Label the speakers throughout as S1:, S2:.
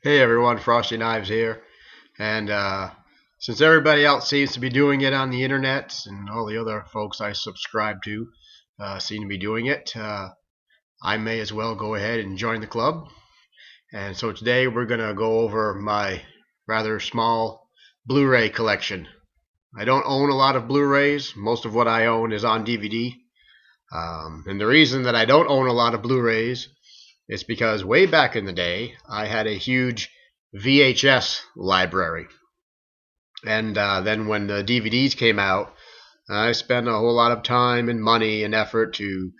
S1: Hey everyone, Frosty Knives here. And since everybody else seems to be doing it on the internet and all the other folks I subscribe to seem to be doing it, I may as well go ahead and join the club. And so today we're going to go over my rather small Blu-ray collection. I don't own a lot of Blu-rays. Most of what I own is on DVD. And the reason that I don't own a lot of Blu-rays is because way back in the day, I had a huge VHS library. And then when the DVDs came out, I spent a whole lot of time and money and effort to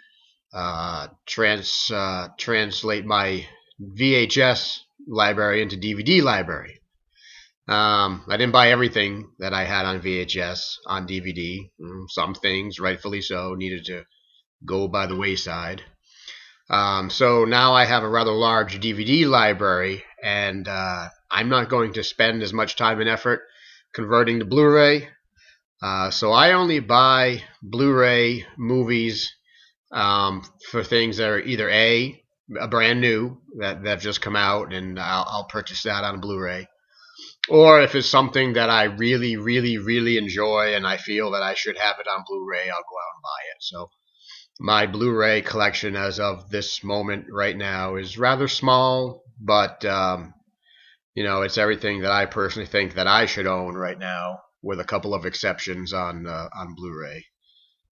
S1: translate my VHS library into DVD library. I didn't buy everything that I had on VHS on DVD. Some things, rightfully so, needed to go by the wayside. So now I have a rather large DVD library, and I'm not going to spend as much time and effort converting to Blu-ray. So I only buy Blu-ray movies for things that are either a brand new that have just come out, and I'll purchase that on Blu-ray, or if it's something that I really, really, really enjoy and I feel that I should have it on Blu-ray, I'll go out and buy it. So my Blu-ray collection as of this moment right now is rather small, but it's everything that I personally think that I should own right now, with a couple of exceptions on Blu-ray.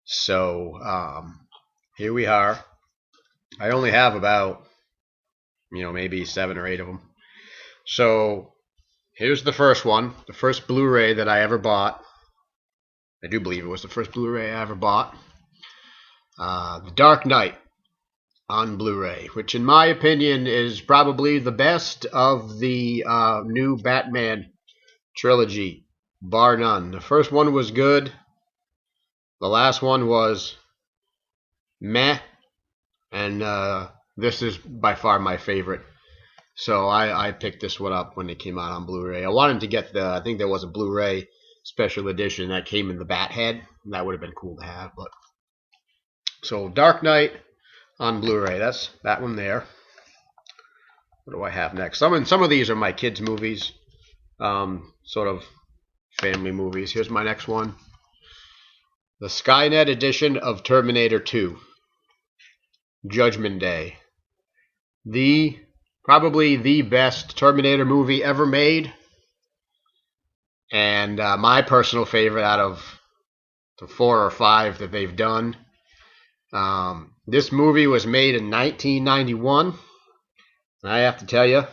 S1: So here we are. I only have about maybe 7 or 8 of them. So here's the first one, the first Blu-ray that I ever bought. I do believe it was the first Blu-ray I ever bought. The Dark Knight on Blu-ray, which in my opinion is probably the best of the new Batman trilogy, bar none. The first one was good. The last one was meh. And this is by far my favorite. So I picked this one up when it came out on Blu-ray. I wanted to get I think there was a Blu-ray special edition that came in the bat head. That would have been cool to have, but so Dark Knight on Blu-ray. That's that one there. What do I have next? Some of these are my kids' movies, sort of family movies. Here's my next one. The Skynet edition of Terminator 2. Judgment Day. Probably the best Terminator movie ever made. And my personal favorite out of the 4 or 5 that they've done. This movie was made in 1991, and I have to tell you,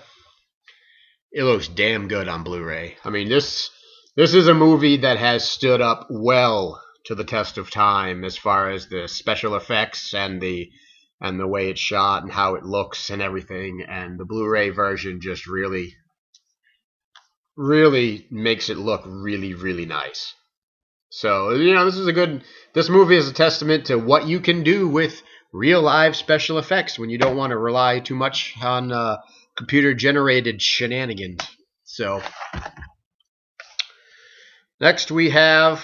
S1: it looks damn good on Blu-ray. I mean, this is a movie that has stood up well to the test of time as far as the special effects and the way it's shot and how it looks and everything. And the Blu-ray version just really, really makes it look really, really nice. So, this movie is a testament to what you can do with real live special effects when you don't want to rely too much on computer-generated shenanigans. So, next we have,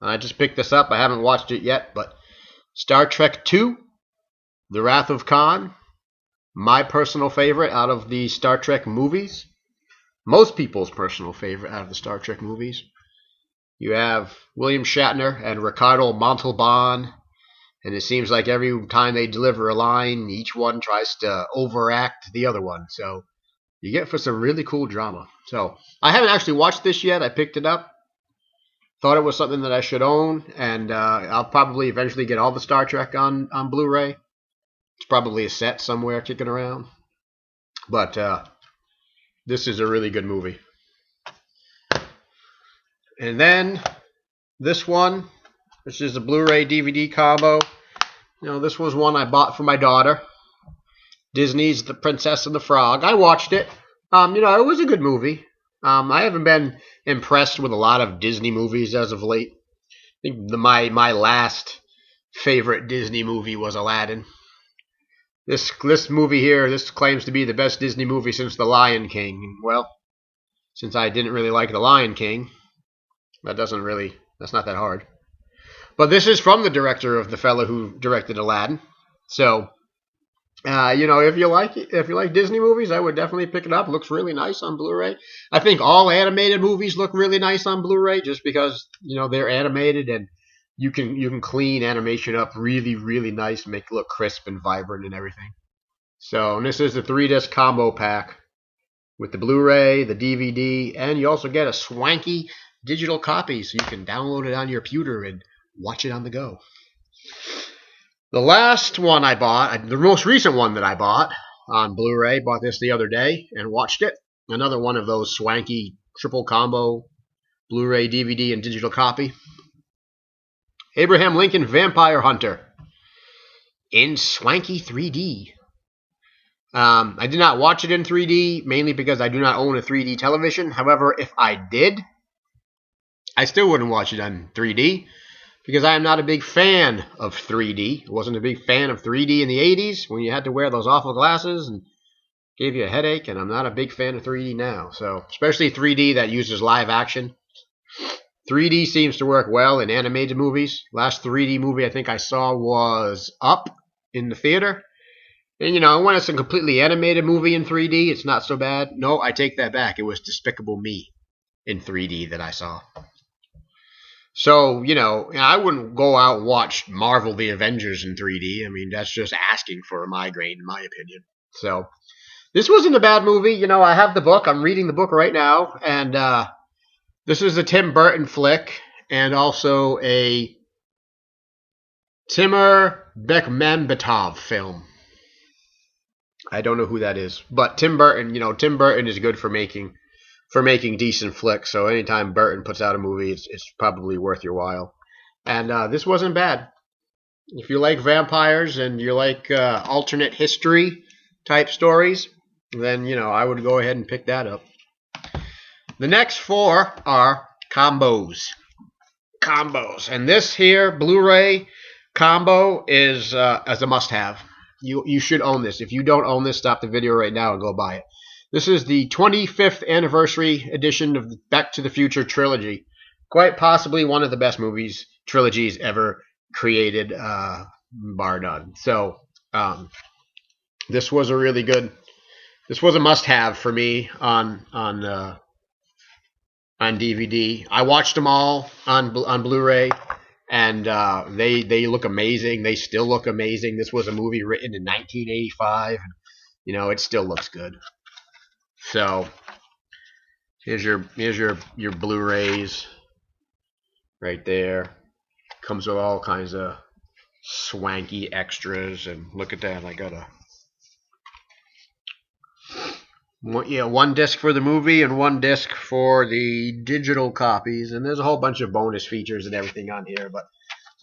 S1: I just picked this up, I haven't watched it yet, but Star Trek II, The Wrath of Khan, my personal favorite out of the Star Trek movies. Most people's personal favorite out of the Star Trek movies. You have William Shatner and Ricardo Montalban, and it seems like every time they deliver a line, each one tries to overact the other one. So you get for some really cool drama. So I haven't actually watched this yet. I picked it up. Thought it was something that I should own, and I'll probably eventually get all the Star Trek on Blu-ray. It's probably a set somewhere kicking around. But this is a really good movie. And then this one, which is a Blu-ray DVD combo. This was one I bought for my daughter. Disney's The Princess and the Frog. I watched it. It was a good movie. I haven't been impressed with a lot of Disney movies as of late. I think my last favorite Disney movie was Aladdin. This movie here, this claims to be the best Disney movie since The Lion King. Well, since I didn't really like The Lion King, that's not that hard. But this is from the director of the fellow who directed Aladdin. So If you like Disney movies, I would definitely pick it up. It looks really nice on Blu-ray. I think all animated movies look really nice on Blu-ray, just because they're animated and you can clean animation up really really nice, make it look crisp and vibrant and everything. So, and this is the 3-disc combo pack with the Blu-ray, the DVD, and you also get a swanky digital copy, so you can download it on your computer and watch it on the go. The last one I bought, the most recent one that I bought on Blu-ray, bought this the other day and watched it. Another one of those swanky triple combo Blu-ray, DVD, and digital copy. Abraham Lincoln Vampire Hunter in swanky 3D. I did not watch it in 3D, mainly because I do not own a 3D television. However, if I did, I still wouldn't watch it on 3D, because I am not a big fan of 3D. I wasn't a big fan of 3D in the 80s when you had to wear those awful glasses and gave you a headache, and I'm not a big fan of 3D now. So, especially 3D that uses live action. 3D seems to work well in animated movies. Last 3D movie I think I saw was Up in the theater. And, when it's a completely animated movie in 3D, it's not so bad. No, I take that back. It was Despicable Me in 3D that I saw. So, I wouldn't go out and watch Marvel the Avengers in 3D. I mean, that's just asking for a migraine, in my opinion. So, this wasn't a bad movie. I have the book. I'm reading the book right now. And this is a Tim Burton flick and also a Timur Bekmambetov film. I don't know who that is. But Tim Burton, Tim Burton is good for making decent flicks. So anytime Burton puts out a movie, it's probably worth your while. And this wasn't bad. If you like vampires and you like alternate history type stories, then I would go ahead and pick that up. The next 4 are combos. And this here Blu-ray combo is as a must-have. You should own this. If you don't own this, stop the video right now and go buy it. This is the 25th anniversary edition of the Back to the Future trilogy. Quite possibly one of the best trilogies ever created, bar none. So, this was a must-have for me on DVD. I watched them all on Blu-ray, and they look amazing. They still look amazing. This was a movie written in 1985, and it still looks good. So here's your Blu-rays right there. Comes with all kinds of swanky extras, and look at that. I got one disc for the movie and one disc for the digital copies, and there's a whole bunch of bonus features and everything on here. But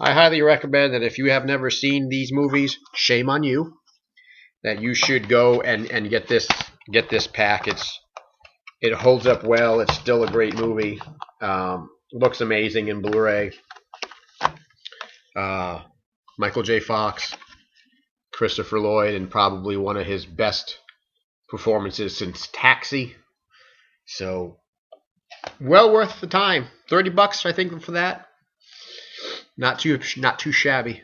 S1: I highly recommend that if you have never seen these movies, shame on you, that you should go and get this pack. It holds up well. It's still a great movie. Looks amazing in Blu-ray. Michael J. Fox, Christopher Lloyd, and probably one of his best performances since Taxi. So, well worth the time. $30, I think, for that. Not too shabby.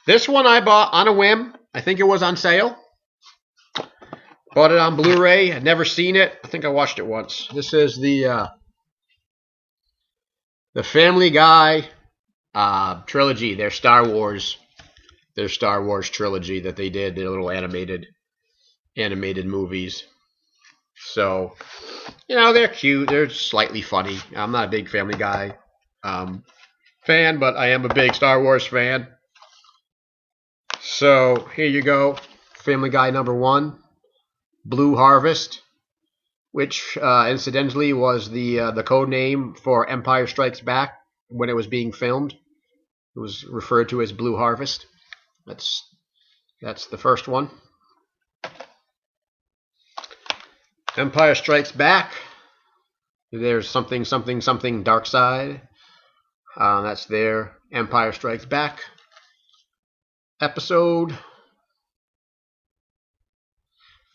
S1: This one I bought on a whim. I think it was on sale. Bought it on Blu-ray. I'd never seen it. I think I watched it once. This is the Family Guy trilogy. Their Star Wars trilogy that they did. Their little animated movies. So, they're cute. They're slightly funny. I'm not a big Family Guy fan, but I am a big Star Wars fan. So, here you go. Family Guy number 1. Blue Harvest, which incidentally was the code name for Empire Strikes Back when it was being filmed. It was referred to as Blue Harvest. That's the first one. Empire Strikes Back. There's something Dark Side. That's their Empire Strikes Back episode.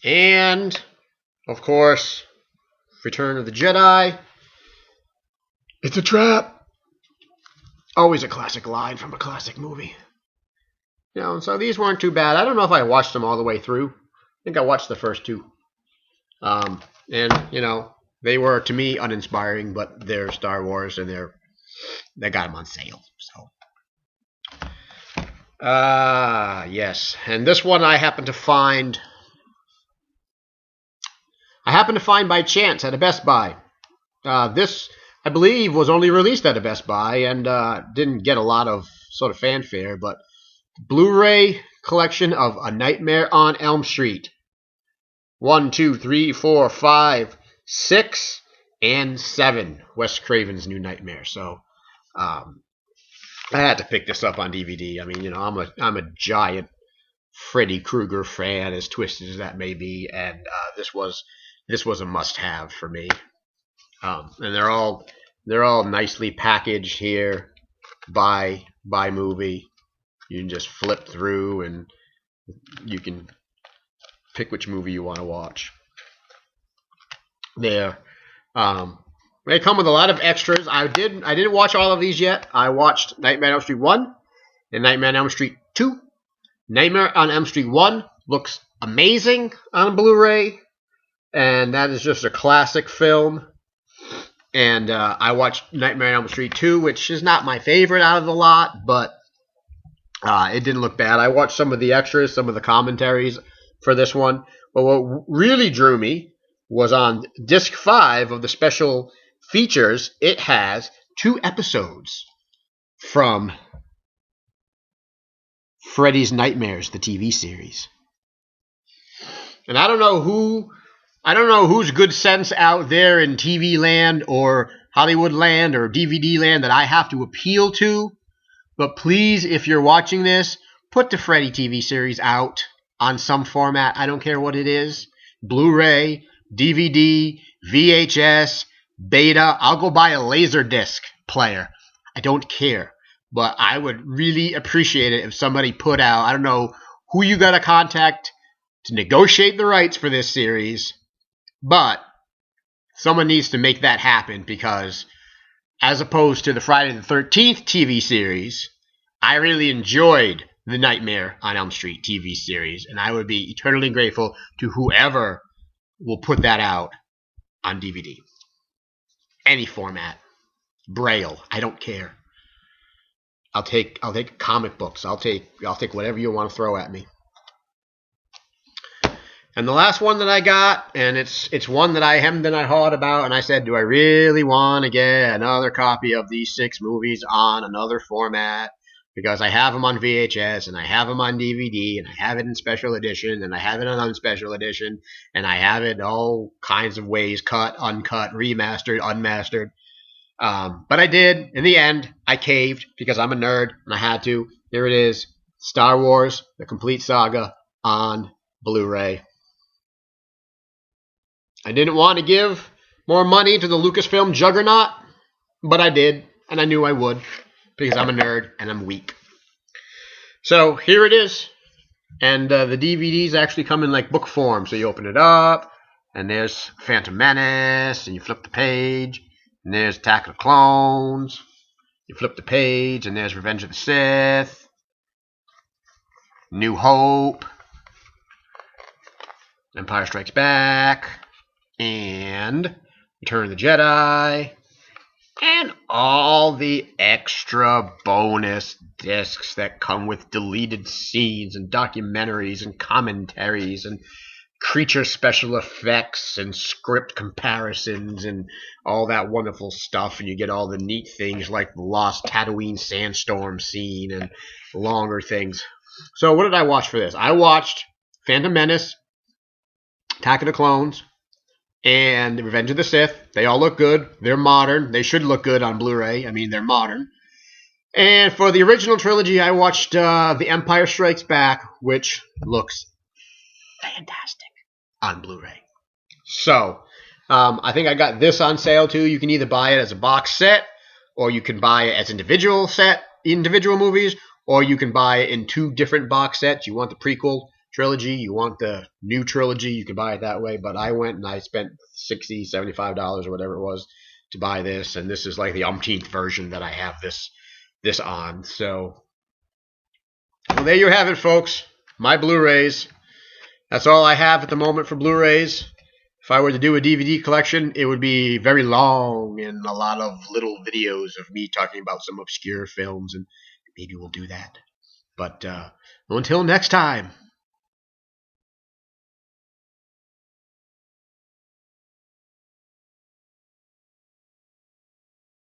S1: And, of course, Return of the Jedi. It's a trap. Always a classic line from a classic movie. So these weren't too bad. I don't know if I watched them all the way through. I think I watched the first two. And they were, to me, uninspiring, but they're Star Wars, and they got them on sale. So, yes. And this one I happened to find by chance at a Best Buy. This, I believe, was only released at a Best Buy and didn't get a lot of sort of fanfare, but Blu-ray collection of A Nightmare on Elm Street. 1, 2, 3, 4, 5, 6, and 7. Wes Craven's New Nightmare. So, I had to pick this up on DVD. I mean, I'm a giant Freddy Krueger fan, as twisted as that may be, and this was a must-have for me. And they're all nicely packaged here by movie. You can just flip through, and you can pick which movie you want to watch. They come with a lot of extras. I didn't watch all of these yet. I watched Nightmare on Elm Street 1 and Nightmare on Elm Street 2. Nightmare on Elm Street 1 looks amazing on Blu-ray, and that is just a classic film. And I watched Nightmare on Elm Street 2, which is not my favorite out of the lot, but it didn't look bad. I watched some of the extras, some of the commentaries for this one. But what really drew me was on disc 5 of the special features. It has 2 episodes from Freddy's Nightmares, the TV series. And I don't know whose good sense out there in TV land or Hollywood land or DVD land that I have to appeal to, but please, if you're watching this, put the Freddy TV series out on some format. I don't care what it is. Blu-ray, DVD, VHS, Beta. I'll go buy a Laserdisc player. I don't care. But I would really appreciate it if somebody put out, I don't know who you got to contact to negotiate the rights for this series, but someone needs to make that happen, because as opposed to the Friday the 13th TV series, I really enjoyed the Nightmare on Elm Street TV series, and I would be eternally grateful to whoever will put that out on DVD. Any format. Braille. I don't care. I'll take comic books. I'll take whatever you want to throw at me. And the last one that I got, and it's one that I hemmed and I hawed about, and I said, do I really want to get another copy of these 6 movies on another format? Because I have them on VHS, and I have them on DVD, and I have it in special edition, and I have it on unspecial edition, and I have it all kinds of ways, cut, uncut, remastered, unmastered. But I did. In the end, I caved because I'm a nerd, and I had to. Here it is, Star Wars, the complete saga on Blu-ray. I didn't want to give more money to the Lucasfilm juggernaut, but I did, and I knew I would, because I'm a nerd and I'm weak. So here it is, and the DVDs actually come in like book form. So you open it up, and there's Phantom Menace, and you flip the page, and there's Attack of the Clones. You flip the page, and there's Revenge of the Sith, New Hope, Empire Strikes Back, and Return of the Jedi, and all the extra bonus discs that come with deleted scenes and documentaries and commentaries and creature special effects and script comparisons and all that wonderful stuff. And you get all the neat things like the Lost Tatooine Sandstorm scene and longer things. So what did I watch for this? I watched Phantom Menace, Attack of the Clones, and Revenge of the Sith. They all look good. They're modern. They should look good on Blu-ray. I mean, they're modern. And for the original trilogy, I watched The Empire Strikes Back, which looks fantastic on Blu-ray. So, I think I got this on sale too. You can either buy it as a box set, or you can buy it as individual movies, or you can buy it in 2 different box sets. You want the prequel trilogy, you want the new trilogy, you can buy it that way. But I went and I spent $60, $75 or whatever it was to buy this, and this is like the umpteenth version that I have this on. So Well, there you have it, folks. My Blu-rays. That's all I have at the moment for Blu-rays. If I were to do a DVD collection, it would be very long and a lot of little videos of me talking about some obscure films, and maybe we'll do that. But until next time.